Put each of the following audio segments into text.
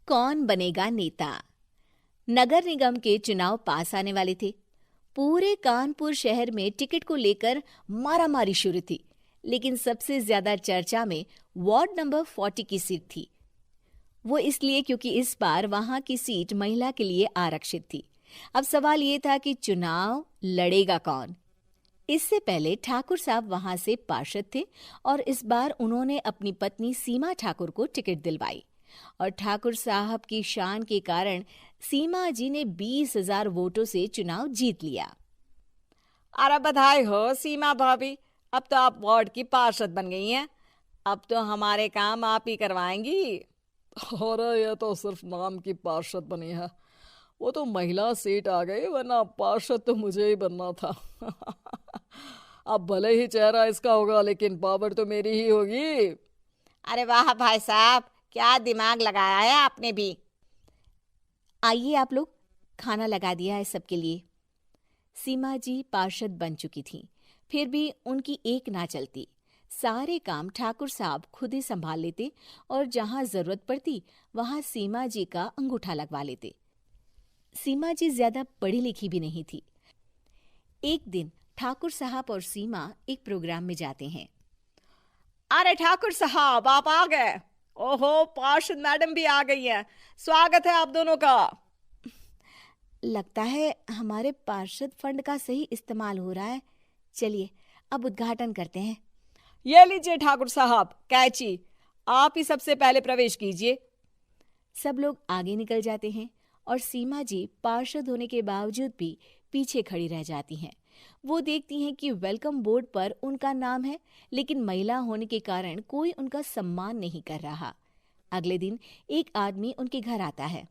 कौन बनेगा नेता। नगर निगम के चुनाव पास आने वाले थे। पूरे कानपुर शहर में टिकट को लेकर मारामारी शुरू थी, लेकिन सबसे ज्यादा चर्चा में वार्ड नंबर 40 की सीट थी। वो इसलिए क्योंकि इस बार वहां की सीट महिला के लिए आरक्षित थी। अब सवाल ये था कि चुनाव लड़ेगा कौन। इससे पहले ठाकुर साहब वहां से पार्षद थे और इस बार उन्होंने अपनी पत्नी सीमा ठाकुर को टिकट दिलवाई और ठाकुर साहब की शान के कारण सीमा जी ने 20,000 वोटों से चुनाव जीत लिया। अरे बधाई हो सीमा भाभी, अब तो आप वार्ड की पार्षद बन गई हैं। अब तो हमारे काम आप ही करवाएंगी। अरे ये तो सिर्फ नाम की पार्षद बनी है, वो तो महिला सीट आ गई, वरना पार्षद तो मुझे ही बनना था। अब भले ही चेहरा इसका होगा, लेकिन पावर तो मेरी ही होगी। अरे वाह भाई साहब, क्या दिमाग लगाया है आपने भी। आइए आप लोग, खाना लगा दिया है सबके लिए। सीमा जी पार्षद बन चुकी थीं, फिर भी उनकी एक ना चलती। सारे काम ठाकुर साहब खुद ही संभाल लेते और जहां जरूरत पड़ती वहां सीमा जी का अंगूठा लगवा लेते। सीमा जी ज्यादा पढ़ी लिखी भी नहीं थी। एक दिन ठाकुर साहब और सीमा एक प्रोग्राम में जाते हैं। अरे ठाकुर साहब, आप आ गए। ओहो, पार्षद मैडम भी आ गई हैं। स्वागत है आप दोनों का। लगता है हमारे पार्षद फंड का सही इस्तेमाल हो रहा है। चलिए अब उद्घाटन करते हैं। ये लीजिए ठाकुर साहब कैची, आप ही सबसे पहले प्रवेश कीजिए। सब लोग आगे निकल जाते हैं और सीमा जी पार्षद होने के बावजूद भी पीछे खड़ी रह जाती हैं। वो देखती हैं कि वेलकम बोर्ड पर उनका नाम है, लेकिन महिला होने के कारण कोई उनका सम्मान नहीं कर रहा। अगले दिन एक आदमी उनके घर आता है।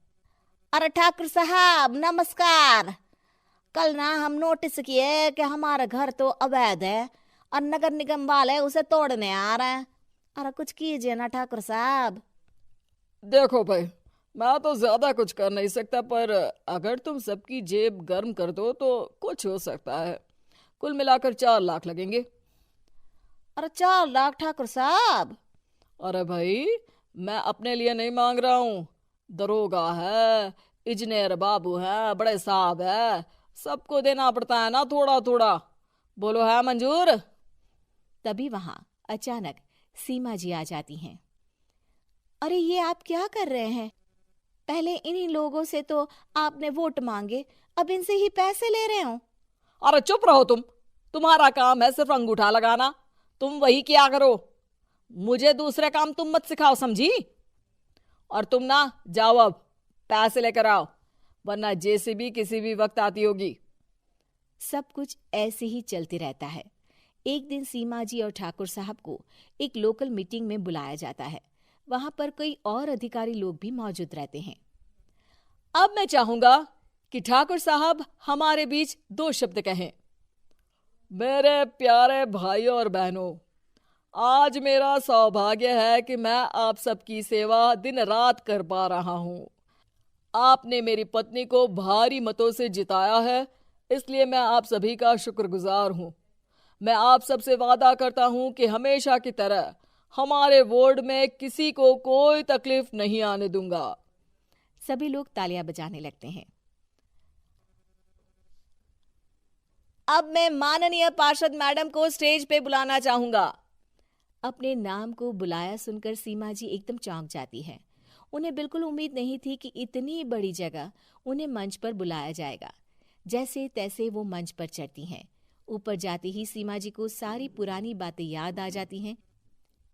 अरे ठाकुर साहब नमस्कार। कल ना हम नोटिस किए कि हमारा घर तो अवैध है और नगर निगम वाले उसे तोड़ने आ रहे हैं। अरे कुछ कीजिए ना ठाकुर साहब। देखो भाई, मैं तो ज्यादा कुछ कर नहीं सकता, पर अगर तुम सबकी जेब गर्म कर दो तो कुछ हो सकता है। कुल मिलाकर 4 लाख लगेंगे। अरे 4 लाख ठाकुर साहब? अरे भाई, मैं अपने लिए नहीं मांग रहा हूँ। दरोगा है, इंजीनियर बाबू है, बड़े साहब है, सबको देना पड़ता है ना थोड़ा थोड़ा। बोलो है मंजूर? तभी वहां अचानक सीमा जी आ जाती हैं। अरे ये आप क्या कर रहे हैं? पहले इन्हीं लोगों से तो आपने वोट मांगे, अब इनसे ही पैसे ले रहे हो। अरे चुप रहो तुम। तुम्हारा काम है सिर्फ अंगूठा लगाना, तुम वही किया करो। मुझे दूसरे काम तुम मत सिखाओ, समझी? और तुम ना जाओ, अब पैसे लेकर आओ, वरना जेसीबी किसी भी वक्त आती होगी। सब कुछ ऐसे ही चलते रहता है। एक दिन सीमा जी और ठाकुर साहब को एक लोकल मीटिंग में बुलाया जाता है। वहां पर कई और अधिकारी लोग भी मौजूद रहते हैं। अब मैं चाहूंगा कि ठाकुर साहब हमारे बीच 2 शब्द कहें। मेरे प्यारे भाइयों और बहनों, आज मेरा सौभाग्य है कि मैं आप सबकी सेवा दिन रात कर पा रहा हूं। आपने मेरी पत्नी को भारी मतों से जिताया है, इसलिए मैं आप सभी का शुक्रगुजार हूं। मैं आप सबसे वादा करता हूं कि हमेशा की तरह हमारे वार्ड में किसी को कोई तकलीफ नहीं आने दूंगा। सभी लोग तालियां बजाने लगते हैं। अब मैं माननीय पार्षद मैडम को स्टेज पे बुलाना चाहूंगा। अपने नाम को बुलाया सुनकर सीमा जी एकदम चौंक जाती है। उन्हें बिल्कुल उम्मीद नहीं थी कि इतनी बड़ी जगह उन्हें मंच पर बुलाया जाएगा। जैसे तैसे वो मंच पर चढ़ती हैं। ऊपर जाते ही सीमा जी को सारी पुरानी बातें याद आ जाती हैं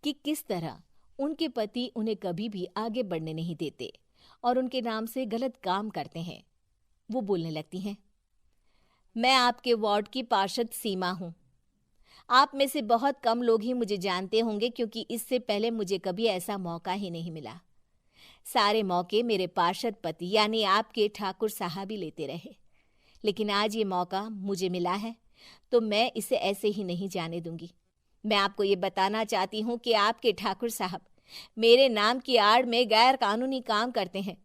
कि किस तरह उनके पति उन्हें कभी भी आगे बढ़ने नहीं देते और उनके नाम से गलत काम करते हैं। वो बोलने लगती हैं। मैं आपके वार्ड की पार्षद सीमा हूं। आप में से बहुत कम लोग ही मुझे जानते होंगे, क्योंकि इससे पहले मुझे कभी ऐसा मौका ही नहीं मिला। सारे मौके मेरे पार्षद पति यानी आपके ठाकुर साहब ही लेते रहे, लेकिन आज ये मौका मुझे मिला है तो मैं इसे ऐसे ही नहीं जाने दूंगी। मैं आपको ये बताना चाहती हूँ कि आपके ठाकुर साहब मेरे नाम की आड़ में गैर कानूनी काम करते हैं,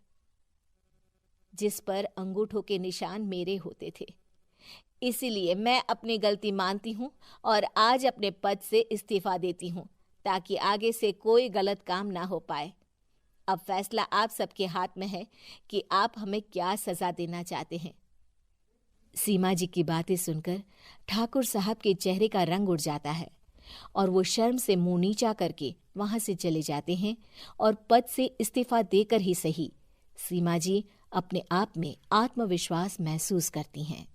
जिस पर अंगूठों के निशान मेरे होते थे। इसीलिए मैं अपनी गलती मानती हूँ और आज अपने पद से इस्तीफा देती हूँ, ताकि आगे से कोई गलत काम ना हो पाए। अब फैसला आप सबके हाथ में है कि आप हमें क्या सजा देना चाहते हैं। सीमा जी की बातें सुनकर ठाकुर साहब के चेहरे का रंग उड़ जाता है और वो शर्म से मुंह नीचा करके वहां से चले जाते हैं और पद से इस्तीफा देकर ही सही सीमा जी अपने आप में आत्मविश्वास महसूस करती हैं।